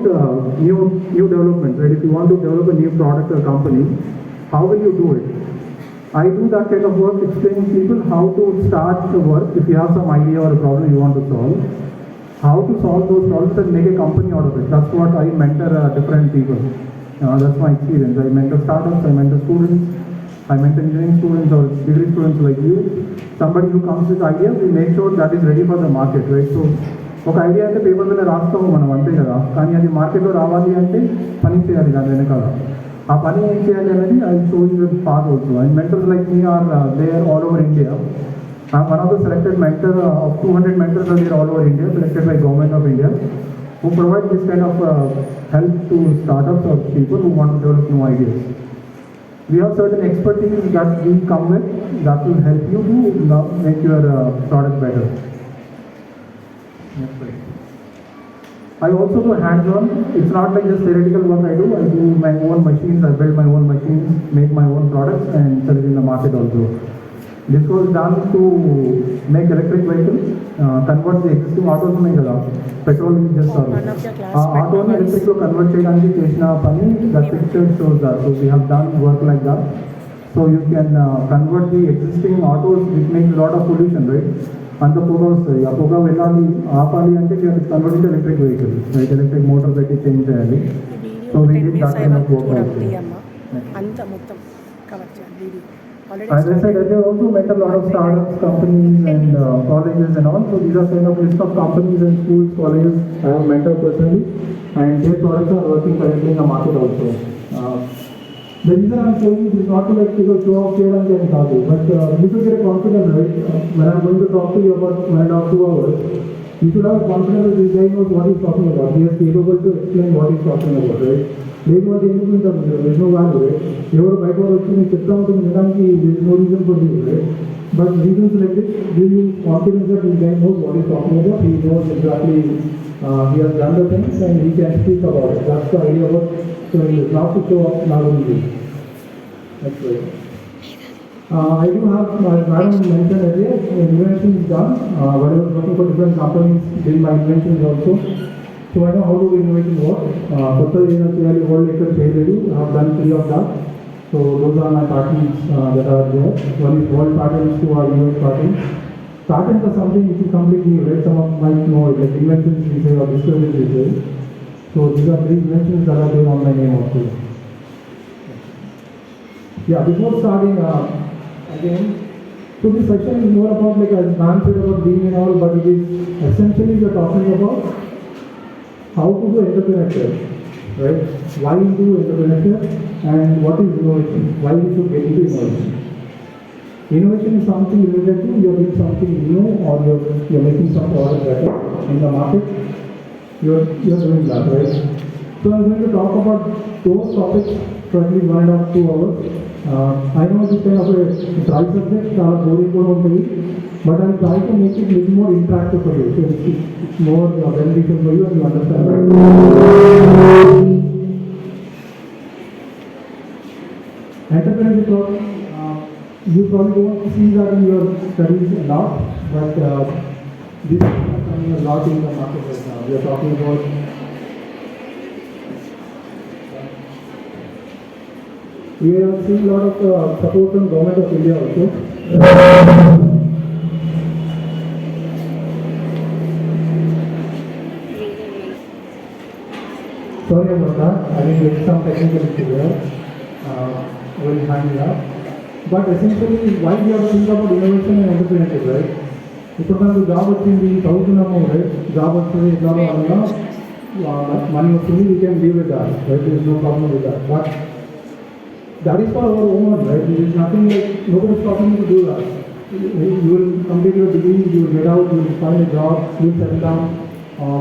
about new developments, right? If you want to develop a new product or company, how will you do it? I do that kind of work, explaining people how to start the work. If you have some idea or a problem you want to solve, how to solve those problems and make a company out of it. That's what I mentor different people. That's my experience. I mentor startups, I mentor students, I mentor engineering students or degree students like you. Somebody who comes with ideas, we make sure that is ready for the market, right? So ఒక idea అయితే paper మీద రాస్తాము మనం అంతే కదా, కానీ అది మార్కెట్లో రావాలి అంటే పని చేయాలి దాని వెనకాల. ఆ పని ఏం చేయాలి అనేది I show you path also. And mentors like me are there all over India. I'm one of the selected mentor of 200 mentors are there all over India, selected by Government of India, who provide this kind of help to startups or people who want to develop new ideas. We have certain expertise that we come with that will help you to make your product better. Next slide. I also do hands-on. It's not like just theoretical work I do. I do my own machines, I build my own machines, make my own products and sell it in the market also. This was done to make electric vehicles, convert the existing autos ఉన్నాయి కదా, petrol use చేస్తారు, ఆ ఆటోని ఎలక్ట్రిక్లో convert చేయడానికి చేసిన పని that picture shows that. So we have done work like that. So you can convert the existing autos which makes lot of pollution, right? అంత పొగ వస్తుంది, ఆ పొగ వెళ్ళాలి ఆపాలి అంటే convert into electric vehicle, right? Electric motor పెట్టి change చేయాలి. So we did that kind of work also. As I said earlier, also met a lot of startups, companies and colleges and all. So these are kind of list of companies and schools, colleges I have mentored personally, and their products are working currently in the market also. The reason I'm showing this is not to like people show off here and then talk, but you should get confidence, right? When I'm going to talk to you about 1.5 to 2 hours, you should have confidence that this guy knows what he's talking about. He is capable to explain what he's talking about, right? లేదు అంటే ఎందుకు ఉంటారు, there's no value, right? ఎవరు బయట వచ్చి నేను చెప్తా ఉంటుంది వినడానికి there's no reason for this, right? But reasons like this give you confidence that this guy knows what he's talking about. He knows exactly, he has done the things and he can speak about it. That's the idea about showing this, not to show off knowledge. That's right. I do have, as Madam mentioned earlier, inventions done. When I was working for different companies, did my inventions also. So I know how to do innovation work. Total Chayali World Lecture Chayaledu, I have done 3 of that. So those are my patents that are there. One is world patents, 2 are US patents. Patents are something which is completely new, right? Some of might know it, like inventions we say or discoveries we say. So these are 3 inventions that are there on my name also. Yeah, before starting, again, so this section is more about like as man said about being and all, but it is essentially we are talking about how to do entrepreneurship, right? Why do entrepreneurship and what is innovation? Why we should get into innovation? Innovation is something related to you're doing something new or you're making some product better in the market. You're doing that, right? So I'm going to talk about those topics for at least 1.5 to 2 hours. I know this kind of a dry subject, boring, but I'll try to make it a little more interactive for you. So it's more beneficial for you and you understand that. Entrepreneurship, you probably don't see that in your studies a lot, but this is coming a lot in the market right now. We are talking about we are seeing a lot of support from Government of India also. Sorry about that. I mean, there is some technical issue there. We'll handle that. But essentially, why we are thinking about innovation and entrepreneurship, right? ఇప్పుడు మనకు job వచ్చింది, చదువుతున్నాము, right? Job వస్తుంది, ఎట్లా అనగా money వస్తుంది, we can leave with that, right? There is no problem with that. But that is for our own, right? There is nothing like, nobody is stopping you to do that. You will complete your degree, you will get out, you will find a job, you will settle down.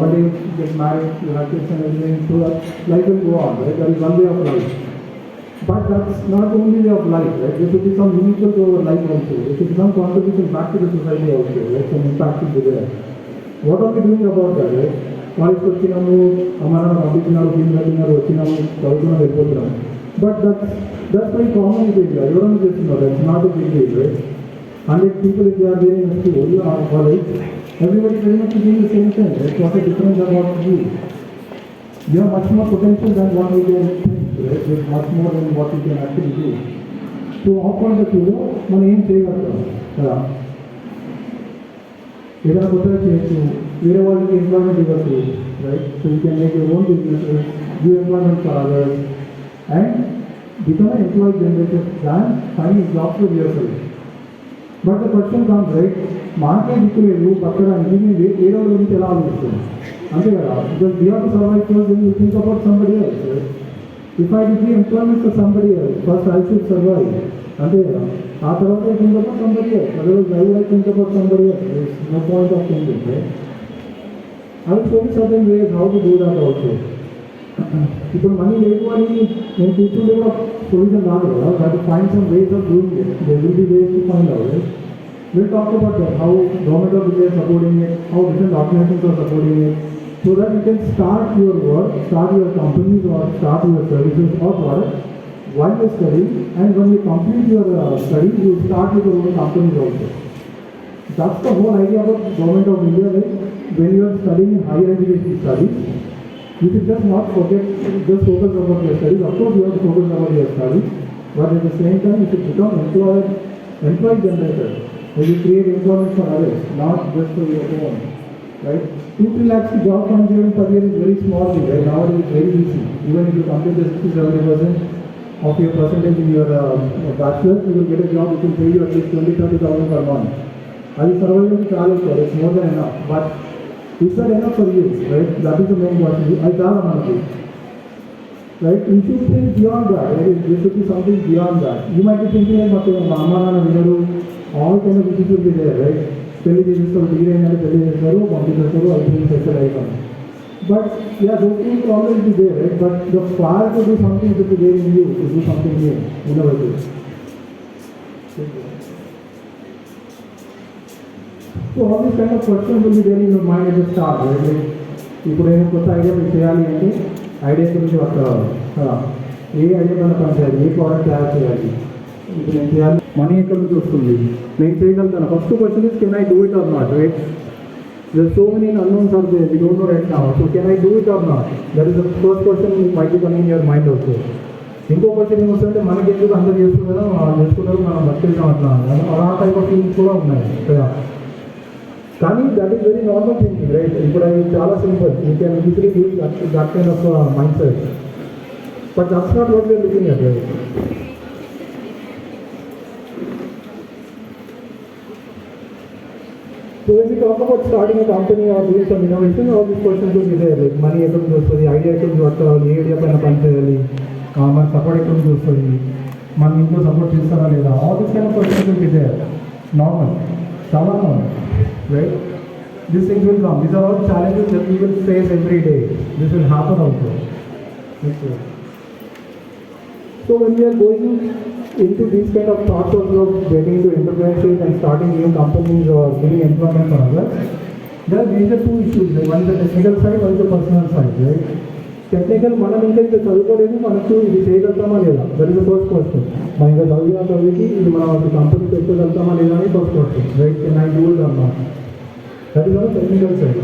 One day you get married, you have kids and everything, so that life will go on, right? That is one way of life. But that's not the only way of life, right? There should be some meaningful to our life also. There should be some contribution back to the society also, right? Some impact should be there. What are we doing about that, right? College వచ్చినాము, అమ్మ నాన్న పంపించినారు, fee కట్టినారు, వచ్చినాము, చదువుతున్నాము, వెళ్ళిపోతున్నాము. But that's very common in India. Everyone is listening, that's not a big deal, right? 100 people if they are there in a school or college, everybody very much is doing the same thing, right? What a difference about you. You have much more potential than what you can think, right? There's much more than what you can actually do. So, ఆ point of వ్యూలో మనం ఏం చేయగలుగుతాం కదా, ఏదైనా కొత్తగా చేయొచ్చు, వేరే వాళ్ళకి ఎంప్లాయ్మెంట్ ఇవ్వచ్చు, right? So you can make your own business, give employment for others and become an employee generated than finding jobs for yourself. But the question comes, right, మాకే దిక్కు లేదు బతకడానికి నేను వేరే వాళ్ళ గురించి ఎలా ఆలోచిస్తాను, అంతే కదా? Because we have to survive first, then you think about somebody else, right? If I give employment for somebody else, first I should survive, అంతే కదా? ఆ తర్వాత I think about somebody else, otherwise I will think about somebody else. No point of thinking, right? I will show you certain ways how to do that also. ఇప్పుడు money లేదు అని నేను కూర్చుంటే కూడా సొల్యూషన్ రాదు కదా, that find some ways of doing it. There will be ways to find out, right? We'll talk about that, how government of India is supporting it, how different organizations are supporting it, so that you can start your work, start your companies or start your services or products while you're studying, and when you complete your studies, you start with your own companies also. That's the whole idea about government of India, right? When you are studying higher education studies, you should just not forget, just focus about your studies. Of course, you have to focus about your studies, but at the same time, you should become employee generator. When you create employment for others, not just for your own, right? 2-3 lakhs job fund given per year is very small thing, right? Nowadays it's very easy. Even if you complete the 60-70% of your percentage in your bachelor's, you will get a job which will pay you at least 20,000-30,000 per month. That is survival challenge, it's more than enough. But is that enough for you, right? That is the main question. I tell them, right? You should think beyond that, right? There should be something beyond that. You might be thinking like, Mama and Vinaru, all kind of issues will be there, right? Pelli chesaru, degree ayinadu pelli chesaru, పంపించేస్తారు, అయిపోయింది, settle అయిపోయింది. But yeah, those things will always be there, right? But the fire to do something should be there in you, to do something new, innovative. So all these kind of questions will be there in your mind at the start, right? Like, ఇప్పుడు నేను కొత్త idea మీరు చేయాలి అంటే idea గురించి వస్తారు కదా, ఏ idea పైన పని చేయాలి, ఏ ప్రోడక్ట్ తయారు చేయాలి, ఇప్పుడు నేను చేయాలి, మనీ ఎక్కడ నుంచి వస్తుంది, నేను చేయగలుగుతాను. First question is can I do it or not, right? There's so many unknowns are there, we don't know right now. So can I do it or not? That is the first question might be coming in your mind also. ఇంకో question ఏమొస్తుందంటే మనకి ఎందుకు అందరు చేస్తున్నారు, చేసుకున్నారు, మనం బతికేద్దాం అట్లా, అలా టైప్ ఆఫ్ థింగ్స్ కూడా ఉన్నాయి కదా. కానీ that is very normal thinking, right? ఇప్పుడు అది చాలా simple, you can easily use that kind of mindset, but that's not what we're looking at, right? So when we talk about starting a company or doing some innovation, all these questions will be there, like money ఎక్కడ నుంచి వస్తుంది, idea ఎక్కడ నుంచి వస్తుంది, ఏ idea పైన పని చేయాలి, మన సపోర్ట్ ఎక్కడ నుంచి వస్తుంది, మన ఇంట్లో సపోర్ట్ చేస్తారా లేదా, all these kind of questions will be there. Normal, చాలా normal, right? These things will come. These are all challenges that we will face every day. This will happen also. Okay. So when we are going into these kind of thoughts of getting into entrepreneurship and starting new companies or giving employment for others, there are major two issues. One is the technical side, one is the personal side, right? Technical, మనం ఇంకా ఇది చదువుకోలేదు, మనకు ఇది చేయగలుగుతామా లేదా, that is the first question. మనం ఇంకా చదివికి ఇది మనం ఒక కంపెనీ పెట్టగలుగుతామా లేదా అని first question, right? Can I do it or not? That is all technical side.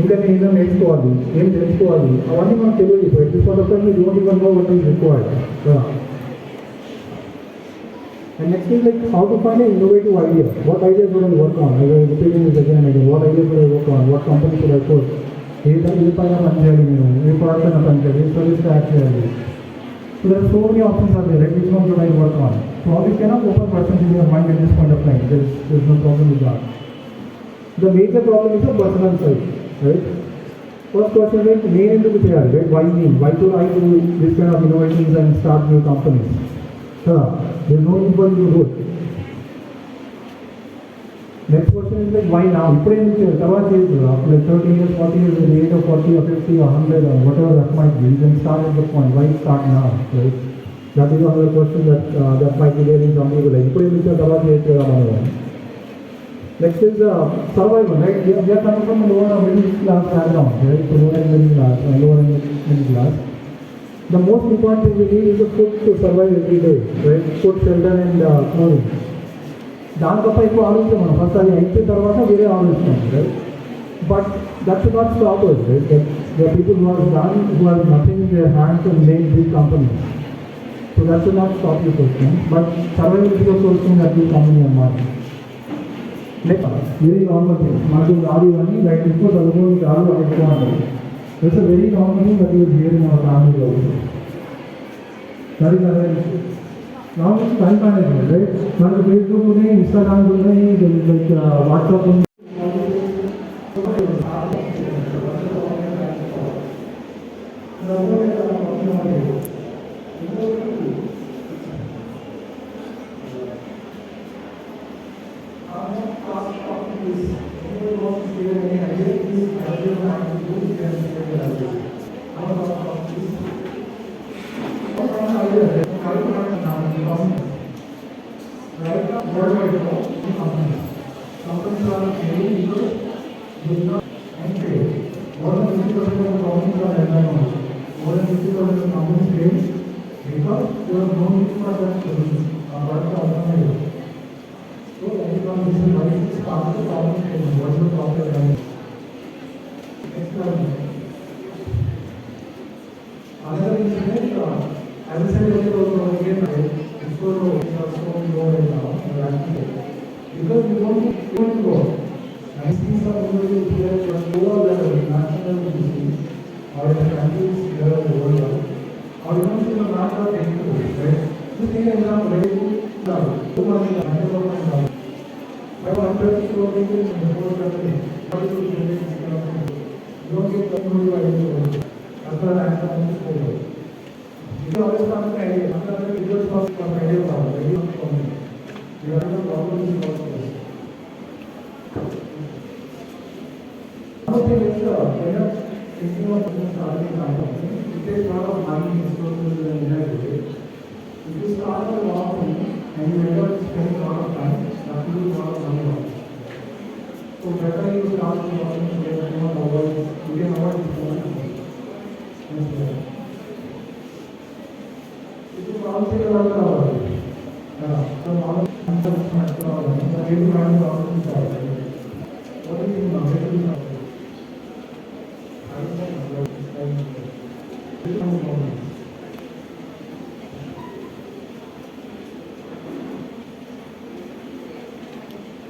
ఇంకా నేను ఏదో నేర్చుకోవాలి, ఏం తెలుసుకోవాలి, అవన్నీ మనకు తెలియదు. ఇప్పుడు at this point of time you don't even know what is required. And next is like how to find an innovative idea. What ideas would I work on? I will repeating this again and again. What ideas would I work on? What company should I put? ఏ పైన పని చేయాలి, నేను ఏ product పైన పని చేయాలి, ఏ service తయారు చేయాలి. So there are so many options are there, right? Which one should I work on? So all these kind of open questions in your mind at this point of time. There's no problem with that. The major problem is the personal side, right? First question is, నేను ఎందుకు చేయాలి, right? Why me? Why should I do this kind of innovations and start new companies? There's no need for you to do it. Next question is like, why now? ఇప్పుడే ఎందుకు చేయాలి, తర్వాత చేయొచ్చు. After like 30 years, 40 years, at the age of 40 or 50 or 100 or whatever that might be, you can start at the point. Why start now, right? That is another question that might be there in some people. Like, ఇప్పుడే ఎందుకు చేయాలి, తర్వాత చేయొచ్చు కదా మనం. Next is survival, right? We are coming from a lower middle class background, right? So lower and middle class, lower and middle class. The most important thing we need is the food to survive every day, right? Food, shelter and clothing. దాని తప్ప ఎక్కువ ఆలోచించాం మనం. First అది అయిపోయిన తర్వాత వేరే ఆలోచిస్తాం, right? But that should not stop us, right? There are people who are done, who have nothing in their hands and made big companies. So that should not stop you question. But survivability of something that will come in your mind. Next, very normal thing. Madu Adi Vani, like people are going to Adu Adi. That's a very normal thing that you will hear in our family also. That is another issue. Now it's time management, right? Now Facebook, Instagram, like WhatsApp. Companies are very good, and trade. More than 50% of companies are environmental. More than 50% of companies trade because there are no need for that solution. What is the alternative? So everyone this is why it is part of the problem statement. What is the problem? Next one. Another incident, as I said earlier also again, before we are so low right now, because we want to go. I see some individuals here who are lower level national disease or in the countries here in the world, or even in the matter of technical, right? Just take an example, very good level, too much in the development level. By 130 kilometers in the whole country, how do you generate this kind of thing? You don't get community by any way. That's what I'm trying to say. You always have an idea. After that, you just have an idea about it. You have a problem with the process. Another thing is, when you're thinking of starting a company, it takes a lot of money, resources, and energy. If you start a lot of money and you end up spending a lot of time, that will be a lot of money also. So better you start a lot of things where you can avoid this money. If you can't say about the model, what do you think now?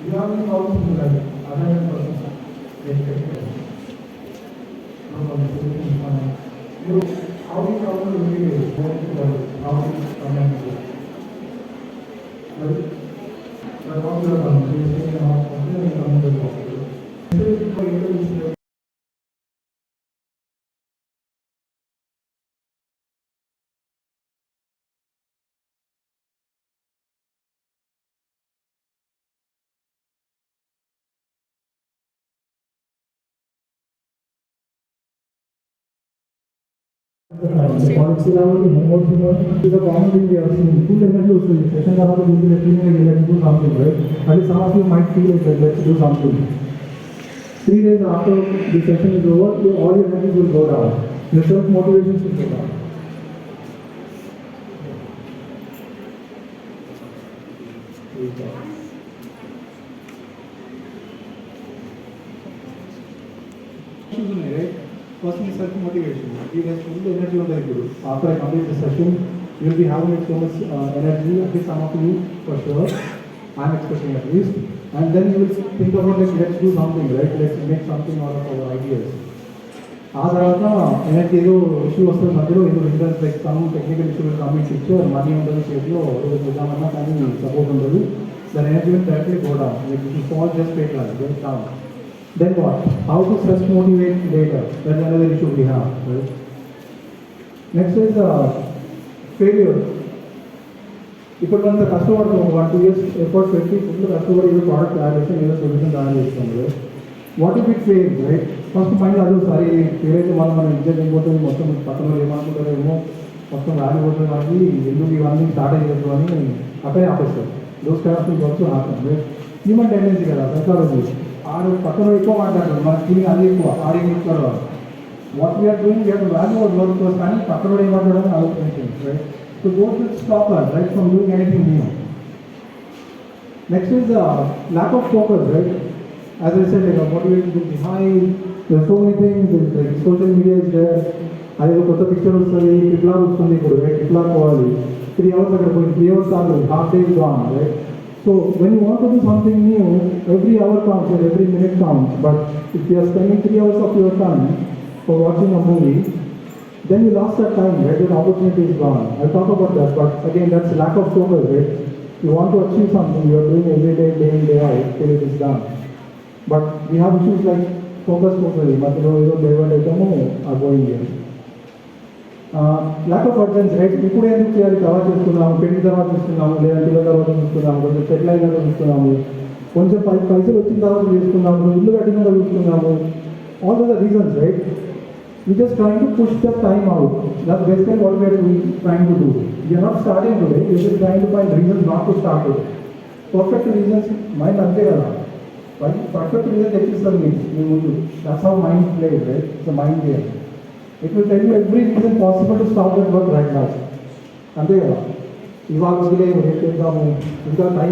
We have been also like other than how do you cover the video? How do you comment it? But what you have done, you say you have come to the hospital. Homework is a common thing we have seen. Full energy also is session around will be letting let's do something, right? At least some of you might feel like that, let's do something. 3 days after the session is over, all your energies will go down. Your self-motivation should go down. Right? First is self-motivation. You guys full energy on the group. After I complete the session, you will be having so much energy, at least some of you for sure. I am expecting at least. And then you will think about like, let's do something, right? Let's make something out of our ideas. Energy issue was because like some technical issue will come in picture, money on the schedule, support on the then energy will directly go down. Like if you fall just straight line, just down. Then what? How to self-motivate later? That's another issue we have, right? Next is failure. If it was the customer 1-2 years effort, the customer is a product validation, is a solution validation, right? What if it fails, right? First mind adu sorry, fail మనం inject అయిపోతుంది మొత్తం పక్కన ఏమనుకుంటారేమో మొత్తం రాలిపోతుంది మనకి ఎందుకు ఇవన్నీ start అయ్యేది అని అక్కడే ఆపేస్తారు. Those kind of things also happen, right? Human tendency కదా సైకాలజీ. ఆడు పక్కన ఎక్కువ మాట్లాడతాడు, మన ఫీలింగ్ అది ఎక్కువ ఆడికి ఇస్తారు. What we're doing we have to value our work first, కానీ పక్కన ఏం మాట్లాడడం ఆలోచించండి, right? So those will stop us, right, from doing anything new. Next is lack of focus, right? as I said, like motivation will be high. There's so many things. There's like social media is there. అదే కొత్త picture వస్తుంది, ఇట్లా వస్తుంది ఇప్పుడు right, ఇట్లా పోవాలి 3 hours అక్కడ పోయి 3 hours కాదు, half day gone right. So when you want to do something new, every hour counts and every minute counts. But if you are spending 3 hours of your time for watching a movie, then you lost that time, right? Your opportunity is gone. I'll talk about that, but again, that's lack of focus, right? You want to achieve something, you are doing every day, day in, day out, till it is done. But we have issues like focus, మధ్యలో ఏదో divert అవుతాము are going here. Lack of urgency, right? ఇప్పుడు ఎందుకు చేయాలి, తర్వాత చేసుకున్నాము, పెళ్లి తర్వాత చూస్తున్నాము, లేదా పిల్లల తర్వాత చూస్తున్నాము, కొంచెం సెటిల్ అయినాక చూస్తున్నాము, కొంచెం పైసలు వచ్చిన తర్వాత చేసుకున్నాము, ఇల్లు కట్టినాక చూస్తున్నాము. All are the reasons, right? We're just trying to push the time out. That's basically what we are trying to do. We are not starting today, we are just trying to find reasons not to start today. Perfect reasons, mind ante kada. Right? Perfect reasons exists means, that's how mind plays, right? It's a mind game. It will tell you every reason possible to stop that work right now. అంతే కదా, ఇవాళ వదిలే రేపు చేద్దాము, ఇంకా time